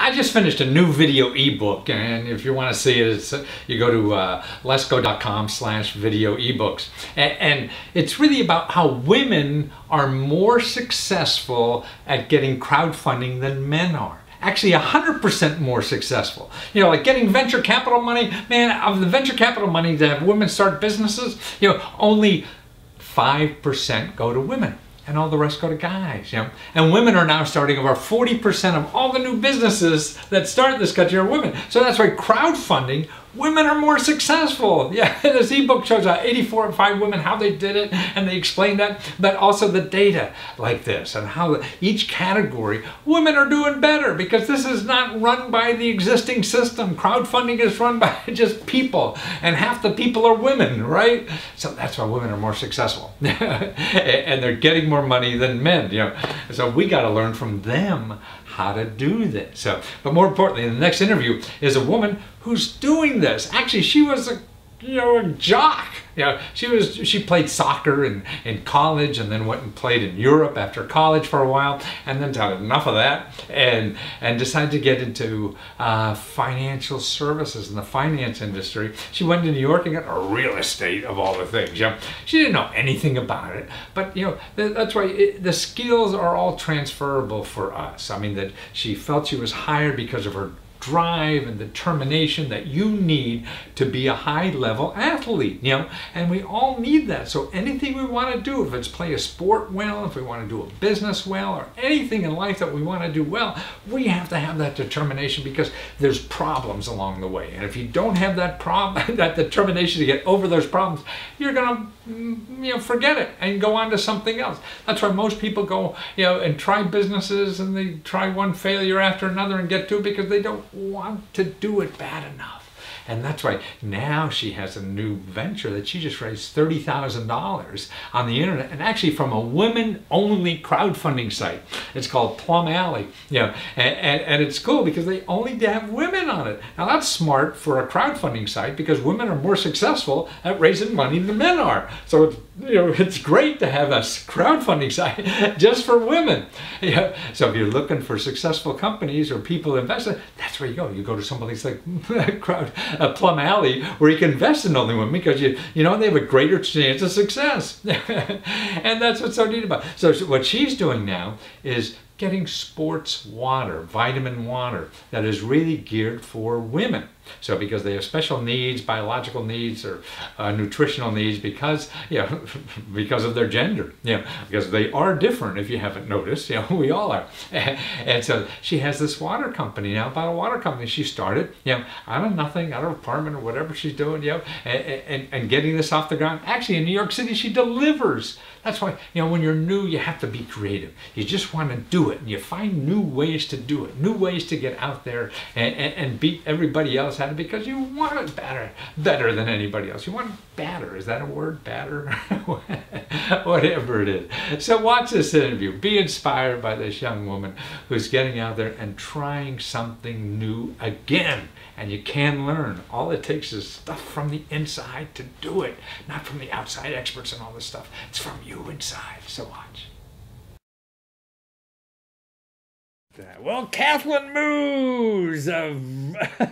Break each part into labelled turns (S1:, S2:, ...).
S1: I just finished a new video ebook, and if you want to see it, you go to lesgo.com/video ebooks. And it's really about how women are more successful at getting crowdfunding than men are. Actually 100% more successful. You know, like getting venture capital money, man, of the venture capital money to have women start businesses, you know, only 5% go to women. And all the rest go to guys, you know. And women are now starting over 40% of all the new businesses that start in this country are women. So that's why crowdfunding, women are more successful. Yeah, this ebook shows 84 and 5 women, how they did it, and they explain that, but also the data like this, and how each category, women are doing better because this is not run by the existing system. Crowdfunding is run by just people, and half the people are women, right? So that's why women are more successful. And they're getting more money than men, you know. So we got to learn from them how to do this. So, but more importantly, the next interview is a woman who's doing this. Actually, she was a jock. You know, she played soccer in college, and then went and played in Europe after college for a while, and then had enough of that, and decided to get into financial services in the finance industry. She went to New York and got a real estate of all the things. You know, she didn't know anything about it, but you know, that's why the skills are all transferable for us. I mean, that she felt she was hired because of her drive and determination that you need to be a high-level athlete, you know, and we all need that. So anything we want to do, if it's play a sport well, if we want to do a business well, or anything in life that we want to do well, we have to have that determination because there's problems along the way. And if you don't have that that determination to get over those problems, you're gonna, you know, forget it and go on to something else. That's why most people go, you know, and try businesses, and they try one failure after another and get to it because they don't want to do it bad enough. And that's why now she has a new venture that she just raised $30,000 on the internet, and actually from a women-only crowdfunding site. It's called Plum Alley, you know, and it's cool because they only have women on it. Now that's smart for a crowdfunding site because women are more successful at raising money than men are. So it's, you know, it's great to have a crowdfunding site just for women. Yeah. So if you're looking for successful companies or people investing, that's where you go. You go to someplace like Plum Alley, where you can invest in only women because you know they have a greater chance of success. And that's what's so neat about it. So what she's doing now is getting sports water, vitamin water, that is really geared for women. So because they have special needs, biological needs, or nutritional needs, because, you know, because of their gender, you know, because they are different, if you haven't noticed, you know, we all are. And so she has this water company now, about a water company she started, you know, out of nothing, out of an apartment or whatever she's doing, you know, and getting this off the ground. Actually, in New York City, she delivers. That's why, you know, when you're new, you have to be creative. You just want to do it, and you find new ways to do it, new ways to get out there and beat everybody else at it because you want it better than anybody else. You want it better. Is that a word? Better? Whatever it is. So watch this interview. Be inspired by this young woman who's getting out there and trying something new again. And you can learn. All it takes is stuff from the inside to do it, not from the outside experts and all this stuff. It's from you inside. So watch. Well, Kathleen Moos of,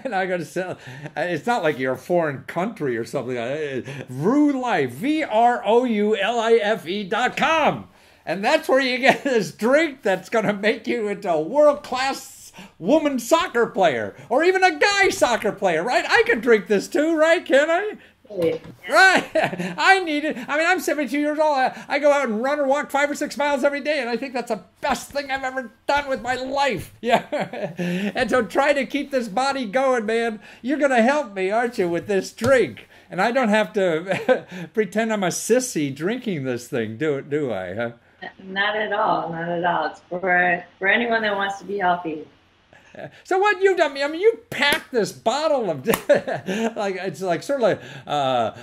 S1: and I got to say, it's not like you're a foreign country or something. VROULIFE, VROULIFE.com. And that's where you get this drink that's going to make you into a world-class woman soccer player, or even a guy soccer player, right? I can drink this too, right? Can I? Right. I need it. I mean, I'm 72 years old. I go out and run or walk 5 or 6 miles every day, and I think that's the best thing I've ever done with my life. Yeah. And so try to keep this body going, man. You're going to help me, aren't you, with this drink? And I don't have to pretend I'm a sissy drinking this thing, do I? Huh?
S2: Not at all. Not at all. It's for anyone that wants to be healthy.
S1: So what you've done, I mean, you packed this bottle of, like, it's like sort of like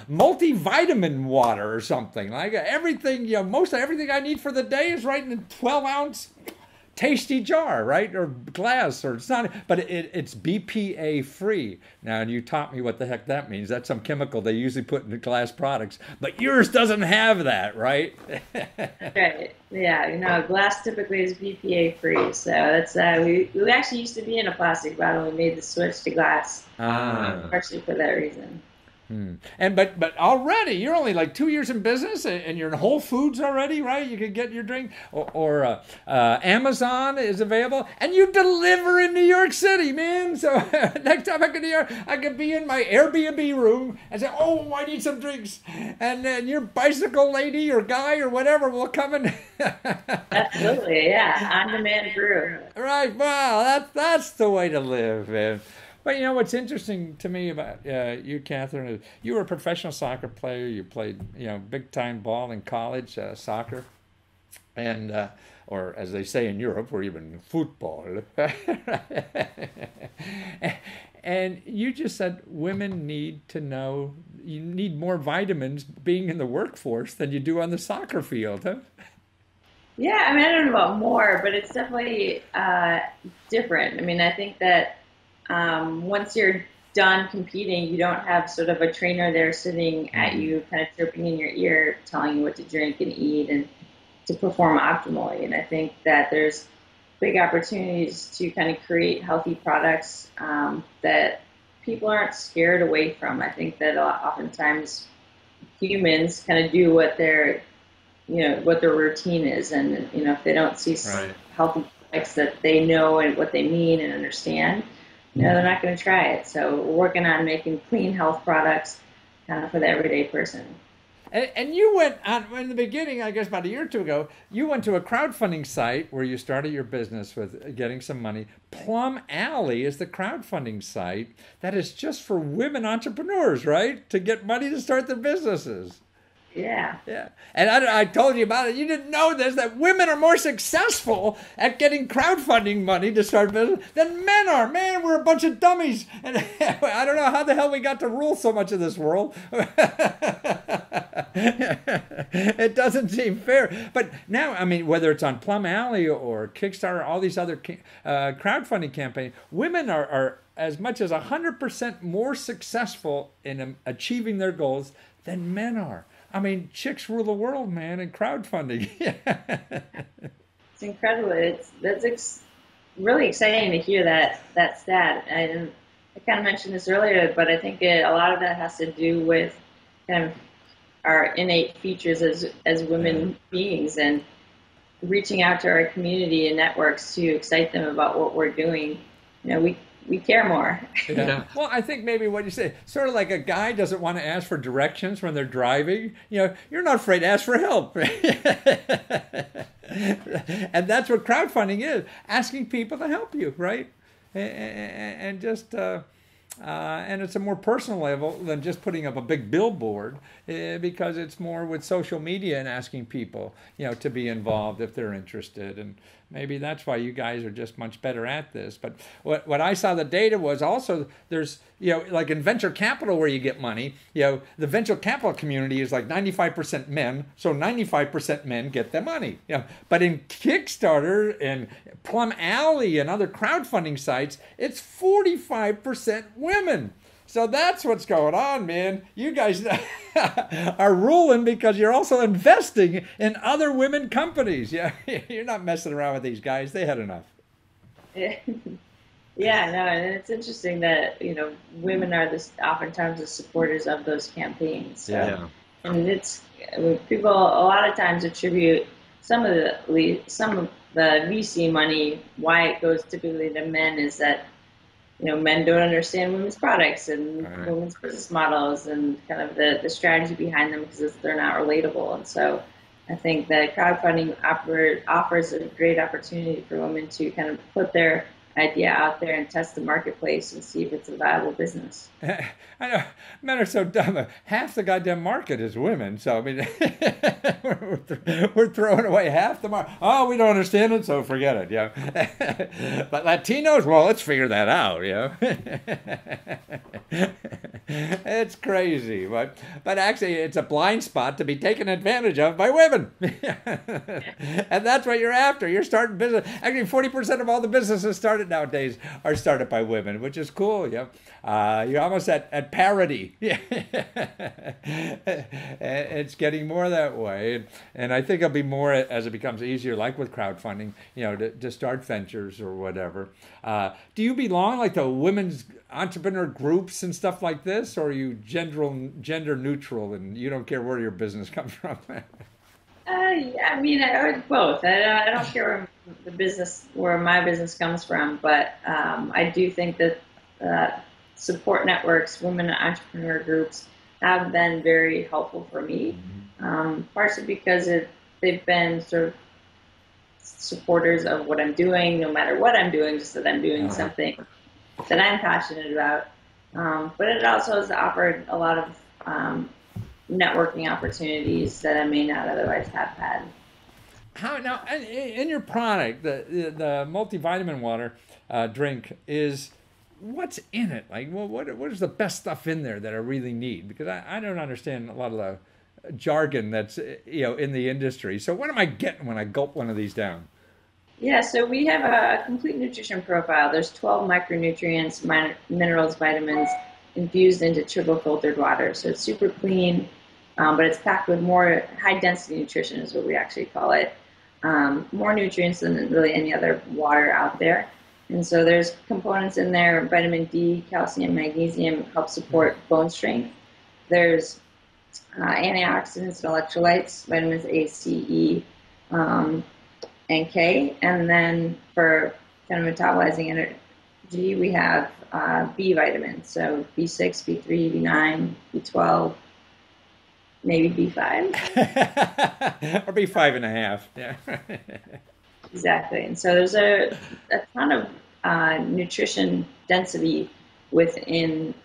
S1: multivitamin water or something. Like everything, you know, most of everything I need for the day is right in a 12-ounce tasty jar, right? Or glass, or it's not, but it's BPA free. Now, and you taught me what the heck that means. That's some chemical they usually put in the glass products, but yours doesn't have that, right?
S2: Right. Yeah, glass typically is BPA free. So that's we actually used to be in a plastic bottle. We made the switch to glass, partially for that reason.
S1: And but already you're only like 2 years in business, and you're in Whole Foods already, right? You can get your drink, or Amazon is available, and you deliver in New York City, man. So next time I go to New York, I could be in my Airbnb room and say, "Oh, I need some drinks," and then your bicycle lady or guy or whatever will come and.
S2: Absolutely, yeah, on-demand brew.
S1: Right. Well, that's the way to live, man. But you know what's interesting to me about you, Catherine, is you were a professional soccer player. You played, big time ball in college, soccer, and or as they say in Europe, or even football. And you just said women need to know, you need more vitamins being in the workforce than you do on the soccer field, huh?
S2: Yeah, I mean, I don't know about more, but it's definitely different. I mean, I think that once you're done competing, you don't have sort of a trainer there sitting at you, kind of chirping in your ear, telling you what to drink and eat and to perform optimally. And I think that there's big opportunities to kind of create healthy products that people aren't scared away from. I think that oftentimes humans kind of do what their routine is, and if they don't see healthy products that they know and what they mean and understand, they're not going to try it. So we're working on making clean health products kind of for the everyday person.
S1: And you went on, in the beginning, I guess about a year or two ago, you went to a crowdfunding site where you started your business with getting some money. Plum Alley is the crowdfunding site that is just for women entrepreneurs, right? To get money to start their businesses.
S2: Yeah.
S1: And I told you about it. You didn't know this, that women are more successful at getting crowdfunding money to start business than men are. Man, we're a bunch of dummies. And I don't know how the hell we got to rule so much of this world. It doesn't seem fair. But now, I mean, whether it's on Plum Alley or Kickstarter, all these other crowdfunding campaigns, women are as much as 100% more successful in achieving their goals than men are. I mean, chicks rule the world, man, in crowdfunding.
S2: It's incredible. That's really exciting to hear that stat. And I kind of mentioned this earlier, but I think a lot of that has to do with kind of our innate features as women beings, and reaching out to our community and networks to excite them about what we're doing. We care more.
S1: Yeah. Well, I think maybe what you say, sort of like a guy doesn't want to ask for directions when they're driving. You're not afraid to ask for help. And that's what crowdfunding is, asking people to help you, right? And just... and it's a more personal level than just putting up a big billboard, because it's more with social media and asking people, to be involved if they're interested. And maybe that's why you guys are just much better at this. But what I saw the data was also there's, like in venture capital where you get money, the venture capital community is like 95% men, so 95% men get the money. But in Kickstarter and Plum Alley and other crowdfunding sites, it's 45% women. So that's what's going on, man. You guys are ruling because you're also investing in other women companies. Yeah, you're not messing around with these guys. They had enough.
S2: Yeah, no, and it's interesting that, women are oftentimes the supporters of those campaigns. So,
S1: yeah.
S2: And people a lot of times attribute some of the VC money, why it goes typically to men, is that men don't understand women's products and women's business models and kind of the strategy behind them, because they're not relatable. And so I think that crowdfunding offers a great opportunity for women to kind of put their idea out there and test the marketplace and see if it's a viable business.
S1: I know, men are so dumb. Half the goddamn market is women. So, I mean, we're throwing away half the market. Oh, we don't understand it, so forget it. But Latinos, well, let's figure that out, It's crazy, but actually it's a blind spot to be taken advantage of by women. And that's what you're after. You're starting business. Actually, 40% of all the businesses started nowadays are started by women, which is cool. Yeah, you're almost at parity. Yeah, it's getting more that way, and I think it'll be more as it becomes easier, like with crowdfunding, to start ventures or whatever. Do you belong like to women's entrepreneur groups and stuff like this, or are you gender neutral and you don't care where your business comes from?
S2: Yeah, I mean, I would both. I don't care where my business comes from, but I do think that support networks, women entrepreneur groups, have been very helpful for me. Partially because they've been sort of supporters of what I'm doing, no matter what I'm doing, just that I'm doing something that I'm passionate about. But it also has offered a lot of networking opportunities that I may not otherwise have had.
S1: How now in your product, the multivitamin water drink is what's in it? Like, well, what is the best stuff in there that I really need? Because I don't understand a lot of the jargon that's in the industry. So what am I getting when I gulp one of these down?
S2: Yeah, so we have a complete nutrition profile. There's 12 micronutrients, minerals, vitamins infused into triple filtered water. So it's super clean, but it's packed with more high density nutrition is what we actually call it. More nutrients than really any other water out there. And so there's components in there, vitamin D, calcium, magnesium, help support bone strength. There's antioxidants and electrolytes, vitamins A, C, E, and K. And then for kind of metabolizing energy, we have B vitamins, so B6, B3, B9, B12, maybe B5.
S1: Or B5.5, yeah.
S2: Exactly. And so there's a ton of nutrition density within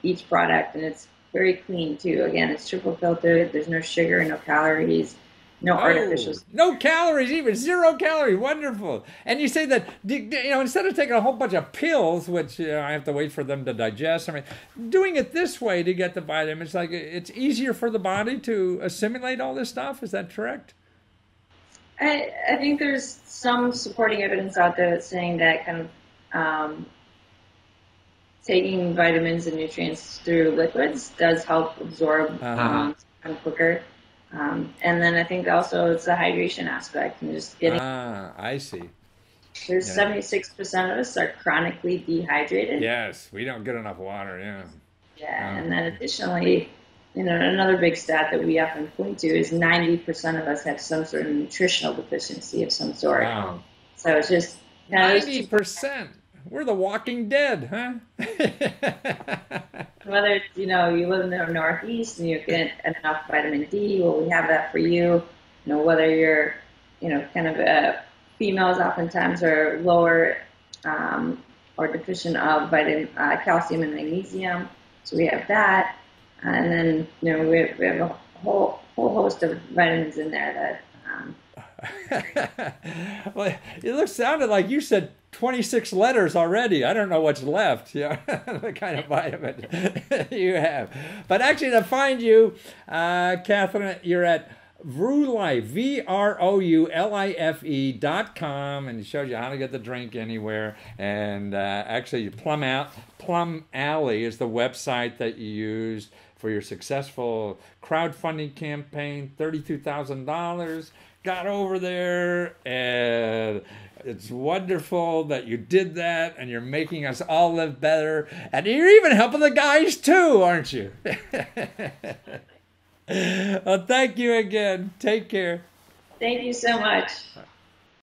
S2: each product, and it's very clean too. Again, it's triple filtered. There's no sugar, no calories, no artificials.
S1: No calories, even 0 calories. Wonderful. And you say that instead of taking a whole bunch of pills, which I have to wait for them to digest. I mean, doing it this way to get the vitamins, like it's easier for the body to assimilate all this stuff. Is that correct?
S2: I think there's some supporting evidence out there that's saying that kind of taking vitamins and nutrients through liquids does help absorb quicker. And then I think also it's the hydration aspect and just getting.
S1: I see.
S2: There's 76% of us are chronically dehydrated.
S1: Yes, we don't get enough water. Yeah.
S2: Yeah, and then additionally, another big stat that we often point to is 90% of us have some sort of nutritional deficiency of some sort.
S1: Wow.
S2: So it's just
S1: 90%. We're the Walking Dead, huh?
S2: Whether it's, you live in the Northeast and you get enough vitamin D, well, we have that for you. Whether you're, kind of females oftentimes are lower or deficient of calcium and magnesium, so we have that. And then, we have a whole host of vitamins in there that.
S1: Well, it sounded like you said 26 letters already. I don't know what's left. The kind of vitamin you have. But actually, to find you, Catherine, you're at VRULIFE, VROULIFE.com, and it shows you how to get the drink anywhere. And actually, Plum Alley is the website that you used for your successful crowdfunding campaign, $32,000. Got over there, and it's wonderful that you did that, and you're making us all live better, and you're even helping the guys too, aren't you? Well, thank you again. Take care.
S2: Thank you so much.